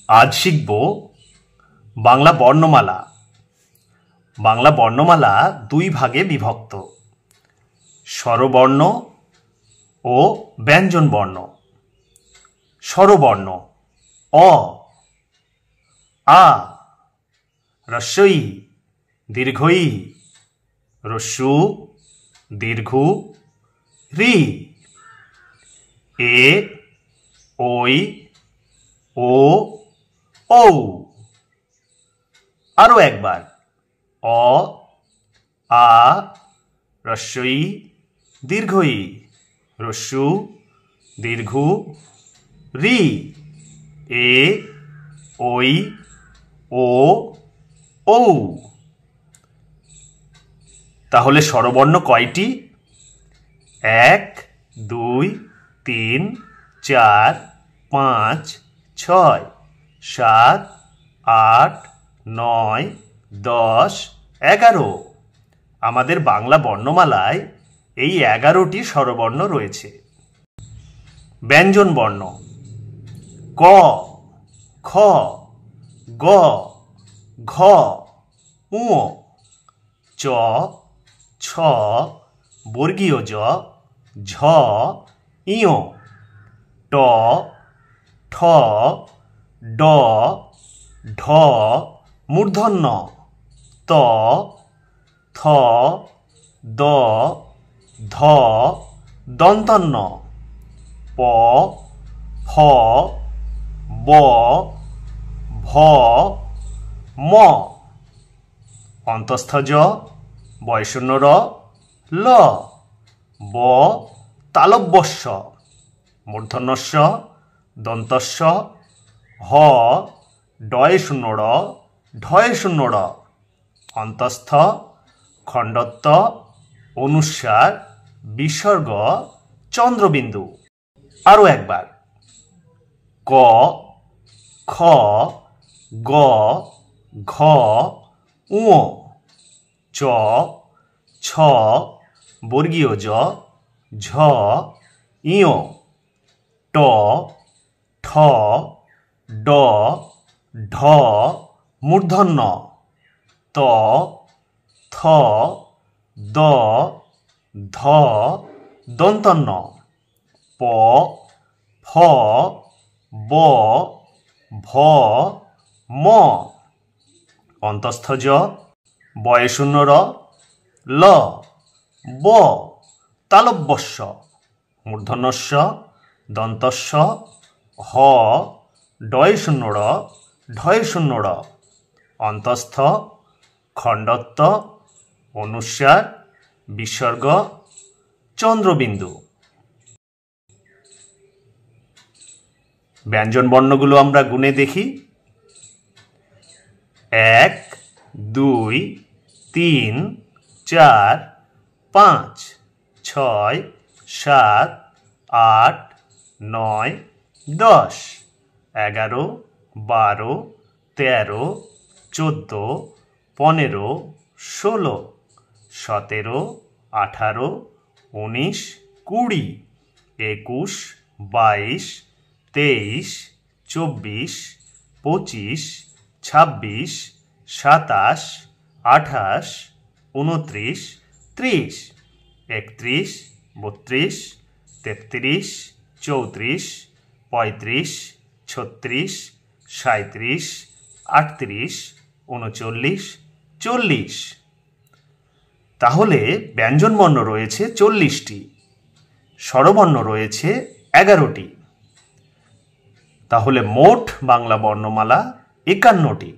আজ শিখব বাংলা বর্ণমালা। বাংলা বর্ণমালা দুই ভাগে বিভক্ত, স্বরবর্ণ ও ব্যঞ্জন বর্ণ। স্বরবর্ণ অ, আ, হ্রস্ব ই, দীর্ঘ ই, হ্রস্ব উ, দীর্ঘ উ, ঋ, এ, ওই, ও, ঔ। আরো একবার অ, আ, হ্রস্ব ই, দীর্ঘ ই, হ্রস্ব উ, দীর্ঘ উ, ঋ, এ, ওই, ও, ঔ। তাহলে স্বরবর্ণ কয়টি? 1, 2, 3, 4, 5, 6, 7, 8, 9, 10, 11। আমাদের বাংলা বর্ণমালায় এই 11টি স্বরবর্ণ রয়েছে। ব্যঞ্জন বর্ণ ক, খ, গ, ঘ, ঙ, চ, ছ, বর্গীয় জ, ঝ, ঞ, ট, ঠ, ড, ঢ, মূর্ধন্য ত, থ, দ, ধ, দন্তন্য প, ফ, ব, ভ, ম। অন্তস্থ জ, বয়শূন্য র, ল, ব, তালব্যস্য, মূর্ধন্যস্য, দন্তস্য, হ, ডয়শূন্য র, ঢয়শূন্য র। অন্তস্থ, খণ্ডত্ব, অনুস্বার, বিসর্গ, চন্দ্রবিন্দু। আরো একবার ক, খ, গ, ঘ, ঙ, চ, ছ, বর্গীয় জ, ঝ, ঞ, ট, ঠ, ড, ঢ, মূর্ধন্য ত, থ, দ, ধ, দন্তন্য প, ফ, ব, ভ, ম। অন্তস্থ জ, বয়শূন্য র, ল, ব, তালব্যস্য, মূর্ধন্যস্য, দন্তস্য, হ, ডয়শূন্য র, ঢয়শূন্য র। অন্তস্থ, খণ্ডত্ব, অনুস্বার, বিসর্গ, চন্দ্রবিন্দু। ব্যঞ্জন বর্ণগুলো আমরা গুণে দেখি। 1, 2, 3, 4, 5, 6, 7, 8, 9, 10, 11, 12, 13, 14, 15, 16, 17, 18, 19, 20, 21, 22, 23, 24, 25, 26, 27, 28, 29, 30, 31, 32, 33, 34, 35, 36, 37, 38, 39, 40। তাহলে ব্যঞ্জন বর্ণ রয়েছে 40টি, স্বরবর্ণ রয়েছে 11টি। তাহলে মোট বাংলা বর্ণমালা 51টি।